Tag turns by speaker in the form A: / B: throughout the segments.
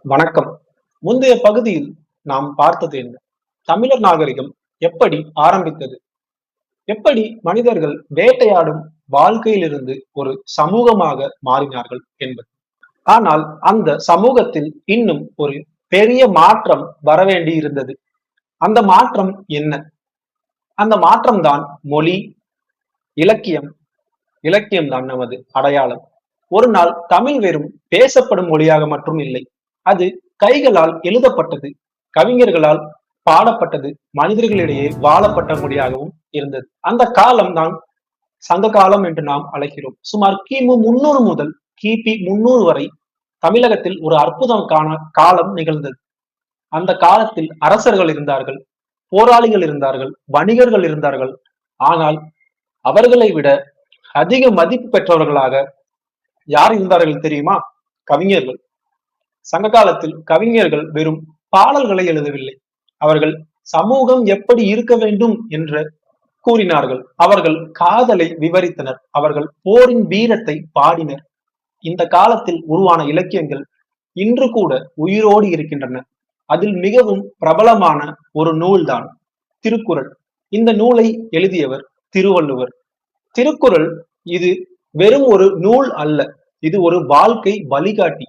A: வணக்கம். முந்தைய பகுதியில் நாம் பார்த்தது என்ன? தமிழர் நாகரிகம் எப்படி ஆரம்பித்தது? எப்படி மனிதர்கள் வேட்டையாடும் வாழ்க்கையிலிருந்து ஒரு சமூகமாக மாறினார்கள் என்பது. ஆனால் அந்த சமூகத்தில் இன்னும் ஒரு பெரிய மாற்றம் வரவேண்டி இருந்தது. அந்த மாற்றம் என்ன? அந்த மாற்றம் தான் மொழி, இலக்கியம். இலக்கியம் தான் நமது அடையாளம். ஒரு நாள் தமிழ் வெறும் பேசப்படும் மொழியாக மட்டும் இல்லை. அது கைகளால் எழுதப்பட்டது, கவிஞர்களால் பாடப்பட்டது, மனிதர்களிடையே வாழப்பட்ட மொழியாகவும் இருந்தது. அந்த காலம் தான் சங்க காலம் என்று நாம் அழைக்கிறோம். சுமார் கிமு 300 முதல் கிபி 300 வரை தமிழகத்தில் ஒரு அற்புதமான காலம் நிகழ்ந்தது. அந்த காலத்தில் அரசர்கள் இருந்தார்கள், போராளிகள் இருந்தார்கள், வணிகர்கள் இருந்தார்கள். ஆனால் அவர்களை விட அதிக மதிப்பு பெற்றவர்களாக யார் இருந்தார்கள் தெரியுமா? கவிஞர்கள். சங்க காலத்தில் கவிஞர்கள் வெறும் பாடல்களை எழுதவில்லை. அவர்கள் சமூகம் எப்படி இருக்க வேண்டும் என்று கூறினார்கள். அவர்கள் காதலை விவரித்தனர். அவர்கள் போரின் வீரத்தை பாடினர். இந்த காலத்தில் உருவான இலக்கியங்கள் இன்று கூட உயிரோடு இருக்கின்றன. அதில் மிகவும் பிரபலமான ஒரு நூல்தான் திருக்குறள். இந்த நூலை எழுதியவர் திருவள்ளுவர். திருக்குறள் இது வெறும் ஒரு நூல் அல்ல, இது ஒரு வாழ்க்கை வழிகாட்டி.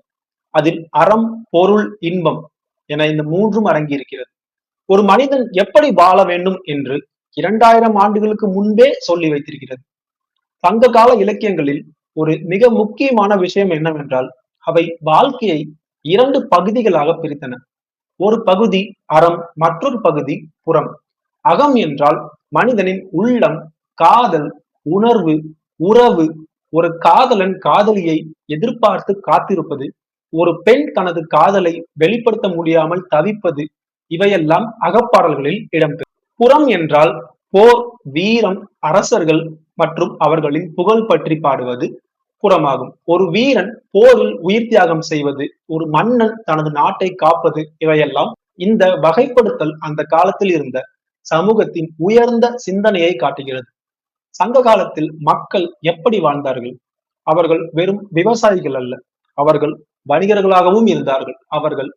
A: அதில் அறம், பொருள், இன்பம் என இந்த மூன்றும் அடங்கி இருக்கிறது. ஒரு மனிதன் எப்படி வாழ வேண்டும் என்று 2000 ஆண்டுகளுக்கு முன்பே சொல்லி வைத்திருக்கிறது. சங்க கால இலக்கியங்களில் ஒரு மிக முக்கியமான விஷயம் என்னவென்றால், அவை வாழ்க்கையை 2 பகுதிகளாக பிரித்தன. ஒரு பகுதி அறம், மற்றொரு பகுதி புறம். அகம் என்றால் மனிதனின் உள்ளம், காதல், உணர்வு, உறவு, ஒரு காதலன் காதலியை எதிர்பார்த்து காத்திருப்பது, ஒரு பெண் தனது காதலை வெளிப்படுத்த முடியாமல் தவிப்பது, இவையெல்லாம் அகப்பாடல்களில் இடம்பெறும். புறம் என்றால் போர், வீரம், அரசர்கள் மற்றும் அவர்களின் புகழ் பற்றி பாடுவது புறமாகும். ஒரு வீரன் போரில் உயிர் தியாகம் செய்வது, ஒரு மன்னன் தனது நாட்டை காப்பது, இவையெல்லாம் இந்த வகைப்படுத்தல் அந்த காலத்தில் இருந்த சமூகத்தின் உயர்ந்த சிந்தனையை காட்டுகிறது. சங்க காலத்தில் மக்கள் எப்படி வாழ்ந்தார்கள்? அவர்கள் வெறும் விவசாயிகள் அல்ல, அவர்கள் வணிகர்களாகவும் இருந்தார்கள். அவர்கள்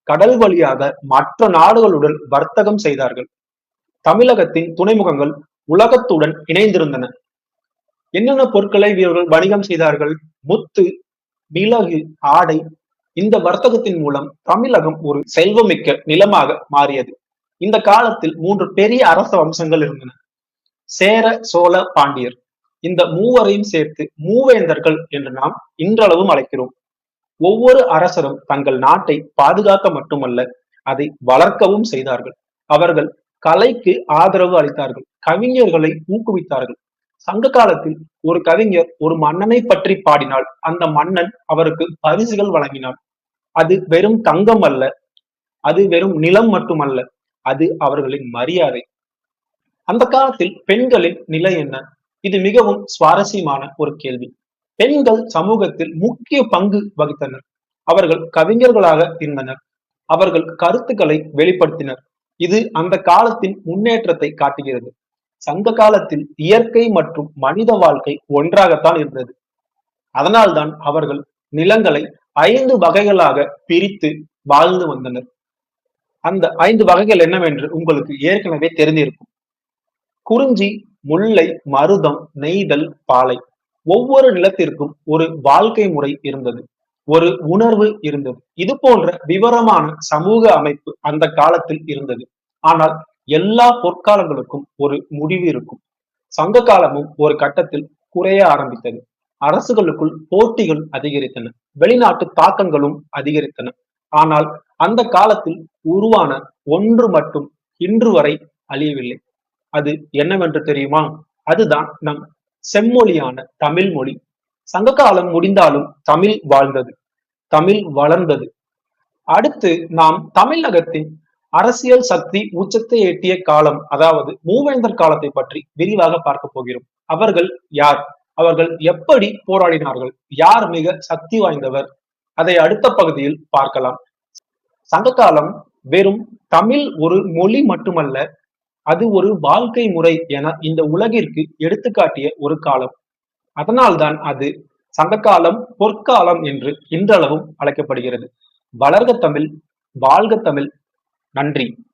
A: கடல் வழியாக மற்ற நாடுகளுடன் வர்த்தகம் செய்தார்கள். தமிழகத்தின் துறைமுகங்கள் உலகத்துடன் இணைந்திருந்தன. என்னென்ன பொருட்களை இவர்கள் வணிகம் செய்தார்கள்? முத்து, மிளகு, ஆடை. இந்த வர்த்தகத்தின் மூலம் தமிழகம் ஒரு செல்வமிக்க நிலமாக மாறியது. இந்த காலத்தில் 3 பெரிய அரச வம்சங்கள் இருந்தன: சேர, சோழ, பாண்டியர். இந்த மூவரையும் சேர்த்து மூவேந்தர்கள் என்று நாம் இன்றளவும் அழைக்கிறோம். ஒவ்வொரு அரசரும் தங்கள் நாட்டை பாதுகாக்க மட்டுமல்ல, அதை வளர்க்கவும் செய்தார்கள். அவர்கள் கலைக்கு ஆதரவு அளித்தார்கள், கவிஞர்களை ஊக்குவித்தார்கள். சங்க காலத்தில் ஒரு கவிஞர் ஒரு மன்னனை பற்றி பாடினால் அந்த மன்னன் அவருக்கு பரிசுகள் வழங்கினார். அது வெறும் தங்கம் அல்ல, அது வெறும் நிலம் மட்டுமல்ல, அது அவர்களின் மரியாதை. அந்த காலத்தில் பெண்களின் நிலை என்ன? இது மிகவும் சுவாரஸ்யமான ஒரு கேள்வி. பெண்கள் சமூகத்தில் முக்கிய பங்கு வகித்தனர். அவர்கள் கவிஞர்களாக இருந்தனர். அவர்கள் கருத்துக்களை வெளிப்படுத்தினர். இது அந்த காலத்தின் முன்னேற்றத்தை காட்டுகிறது. சங்க காலத்தில் இயற்கை மற்றும் மனித வாழ்க்கை ஒன்றாகத்தான் இருந்தது. அதனால்தான் அவர்கள் நிலங்களை 5 வகைகளாக பிரித்து வாழ்ந்து வந்தனர். அந்த 5 வகைகள் என்னவென்று உங்களுக்கு ஏற்கனவே தெரிந்திருக்கும். குறிஞ்சி, முல்லை, மருதம், நெய்தல், பாலை. ஒவ்வொரு நிலத்திற்கும் ஒரு வாழ்க்கை முறை இருந்தது, ஒரு உணர்வு இருந்தது. இது போன்ற விவரமான சமூக அமைப்பு அந்த காலத்தில் இருந்தது. ஆனால் எல்லா பொற்காலங்களுக்கும் ஒரு முடிவு இருக்கும். சங்க காலமும் ஒரு கட்டத்தில் குறைய ஆரம்பித்தது. அரசுகளுக்குள் போட்டிகள் அதிகரித்தன, வெளிநாட்டு தாக்கங்களும் அதிகரித்தன. ஆனால் அந்த காலத்தில் உருவான ஒன்று மட்டும் இன்று வரை அழியவில்லை. அது என்னவென்று தெரியுமா? அதுதான் நம் செம்மொழியான தமிழ் மொழி. சங்க காலம் முடிந்தாலும் தமிழ் வாழ்ந்தது, தமிழ் வளர்ந்தது. அடுத்து நாம் தமிழகத்தின் அரசியல் சக்தி உச்சத்தை எட்டிய காலம், அதாவது மூவேந்தர் காலத்தை பற்றி விரிவாக பார்க்க போகிறோம். அவர்கள் யார்? அவர்கள் எப்படி போராடினார்கள்? யார் மிக சக்தி வாய்ந்தவர்? அதை அடுத்த பகுதியில் பார்க்கலாம். சங்க காலம் வெறும் தமிழ் ஒரு மொழி மட்டுமல்ல, அது ஒரு வாழ்க்கை முறை என இந்த உலகிற்கு எடுத்துக்காட்டிய ஒரு காலம். அதனால்தான் அது சங்ககாலம், பொற்காலம் என்று இன்றளவும் அழைக்கப்படுகிறது. வளர்க தமிழ், வாழ்க தமிழ். நன்றி.